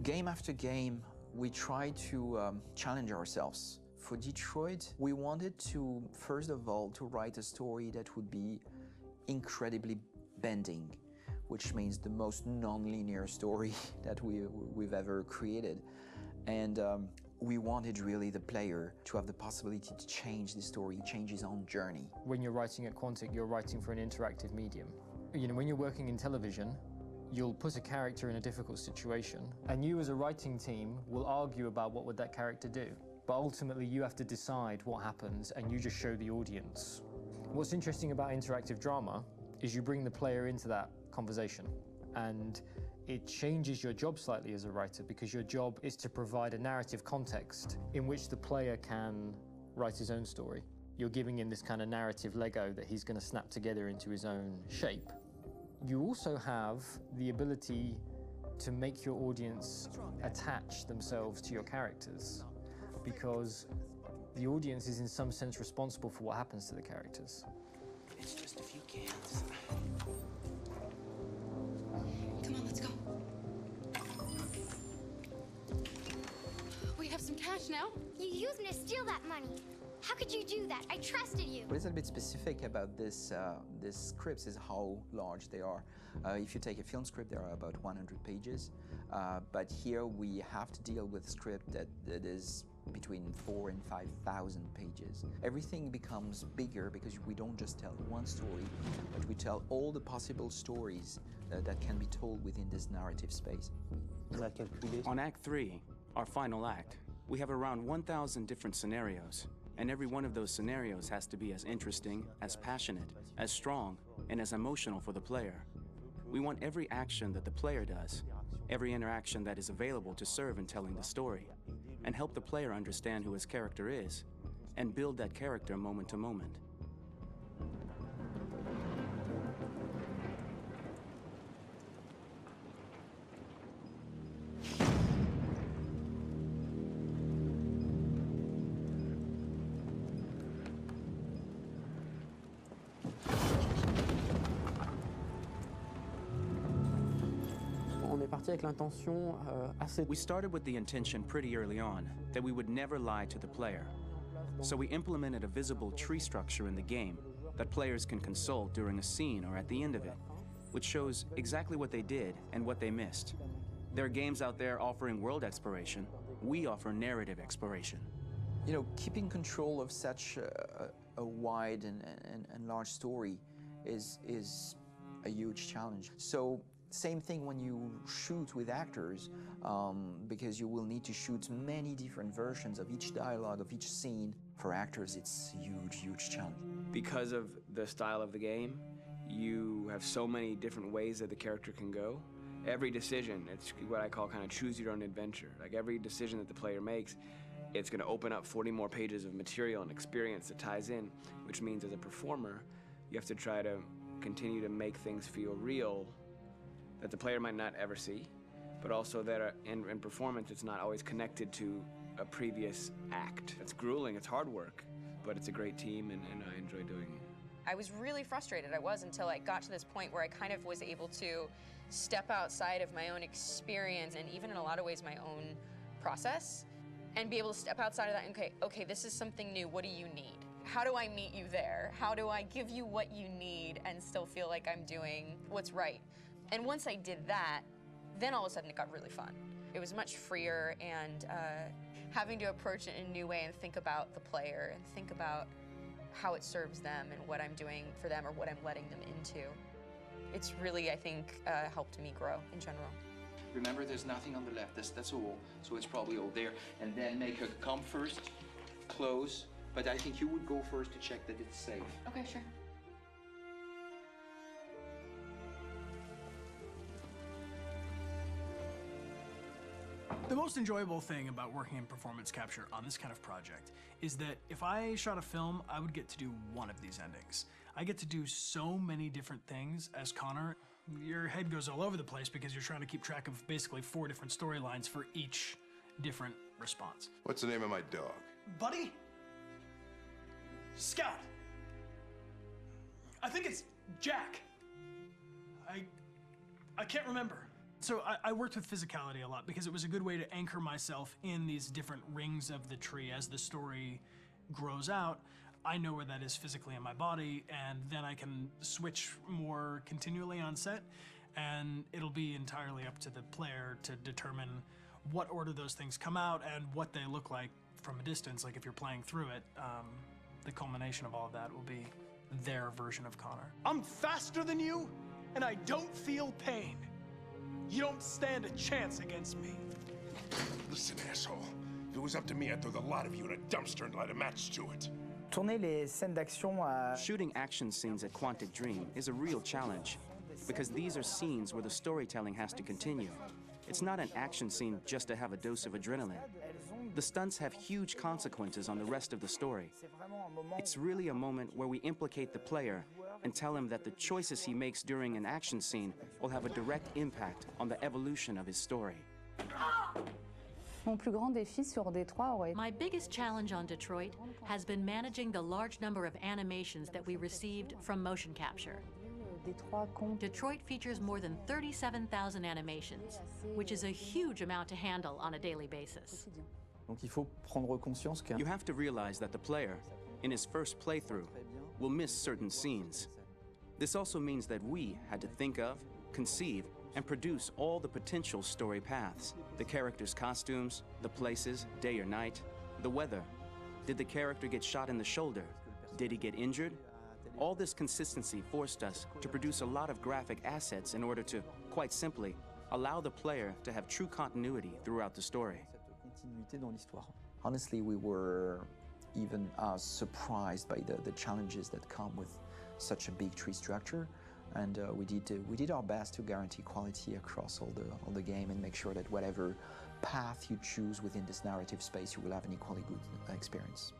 Game after game, we try to challenge ourselves. For Detroit, we wanted to, first of all, to write a story that would be incredibly bending, which means the most non-linear story that we've ever created. And we wanted really the player to have the possibility to change the story, change his own journey. When you're writing at Quantic, you're writing for an interactive medium. You know, when you're working in television, you'll put a character in a difficult situation, and you as a writing team will argue about what would that character do. But ultimately, you have to decide what happens, and you just show the audience. What's interesting about interactive drama is you bring the player into that conversation, and it changes your job slightly as a writer, because your job is to provide a narrative context in which the player can write his own story. You're giving him this kind of narrative Lego that he's going to snap together into his own shape. You also have the ability to make your audience attach themselves to your characters, because the audience is in some sense responsible for what happens to the characters. It's just a few cans. Come on, let's go. We have some cash now. You used me to steal that money. How could you do that? I trusted you. What is a bit specific about these scripts is how large they are. If you take a film script, there are about 100 pages. But here we have to deal with a script that is between 4,000 and 5,000 pages. Everything becomes bigger because we don't just tell one story, but we tell all the possible stories that can be told within this narrative space. On Act 3, our final act, we have around 1,000 different scenarios. And every one of those scenarios has to be as interesting, as passionate, as strong, and as emotional for the player. We want every action that the player does, every interaction that is available to serve in telling the story, and help the player understand who his character is, and build that character moment to moment. We started with the intention pretty early on that we would never lie to the player. So we implemented a visible tree structure in the game that players can consult during a scene or at the end of it, which shows exactly what they did and what they missed. There are games out there offering world exploration. We offer narrative exploration. You know, keeping control of such a wide and large story is a huge challenge. So, same thing when you shoot with actors, because you will need to shoot many different versions of each dialogue, of each scene. For actors, it's a huge, huge challenge. Because of the style of the game, you have so many different ways that the character can go. Every decision, it's what I call kind of choose your own adventure. Like every decision that the player makes, it's going to open up 40 more pages of material and experience that ties in, which means as a performer, you have to try to continue to make things feel real that the player might not ever see, but also that in performance, it's not always connected to a previous act. It's grueling, it's hard work, but it's a great team, and I enjoy doing it. I was really frustrated, until I got to this point where I kind of was able to step outside of my own experience and even in a lot of ways my own process, and be able to step outside of that and, okay, this is something new, what do you need? How do I meet you there? How do I give you what you need and still feel like I'm doing what's right? And once I did that, then all of a sudden it got really fun. It was much freer, and having to approach it in a new way and think about the player and think about how it serves them and what I'm doing for them or what I'm letting them into. It's really, I think, helped me grow in general. Remember, there's nothing on the left. That's all. So it's probably all there. And then make her come first, close. But I think you would go first to check that it's safe. Okay, sure. The most enjoyable thing about working in performance capture on this kind of project is that if I shot a film, I would get to do one of these endings. I get to do so many different things as Connor. Your head goes all over the place because you're trying to keep track of basically 4 different storylines for each different response. What's the name of my dog? Buddy? Scout. I think it's Jack. I can't remember. So I worked with physicality a lot because it was a good way to anchor myself in these different rings of the tree. As the story grows out, I know where that is physically in my body, and then I can switch more continually on set, and it'll be entirely up to the player to determine what order those things come out and what they look like from a distance. Like if you're playing through it, the culmination of all of that will be their version of Connor. I'm faster than you, and I don't feel pain. You don't stand a chance against me. Listen, asshole. If it was up to me, I'd throw the lot of you in a dumpster and light a match to it. Tourner les scènes d'action à... Shooting action scenes at Quantic Dream is a real challenge, because these are scenes where the storytelling has to continue. It's not an action scene just to have a dose of adrenaline. The stunts have huge consequences on the rest of the story. It's really a moment where we implicate the player and tell him that the choices he makes during an action scene will have a direct impact on the evolution of his story. Mon plus grand défi sur Détroit aurait... My biggest challenge on Detroit has been managing the large number of animations that we received from motion capture. Detroit features more than 37,000 animations, which is a huge amount to handle on a daily basis. Donc il faut prendre conscience que... You have to realize that the player, in his first playthrough, will miss certain scenes. This also means that we had to think of, conceive, and produce all the potential story paths. The characters' costumes, the places, day or night, the weather. Did the character get shot in the shoulder? Did he get injured? All this consistency forced us to produce a lot of graphic assets in order to, quite simply, allow the player to have true continuity throughout the story. Honestly, we were even surprised by the challenges that come with such a big tree structure. And we did our best to guarantee quality across all the game and make sure that whatever path you choose within this narrative space, you will have an equally good experience.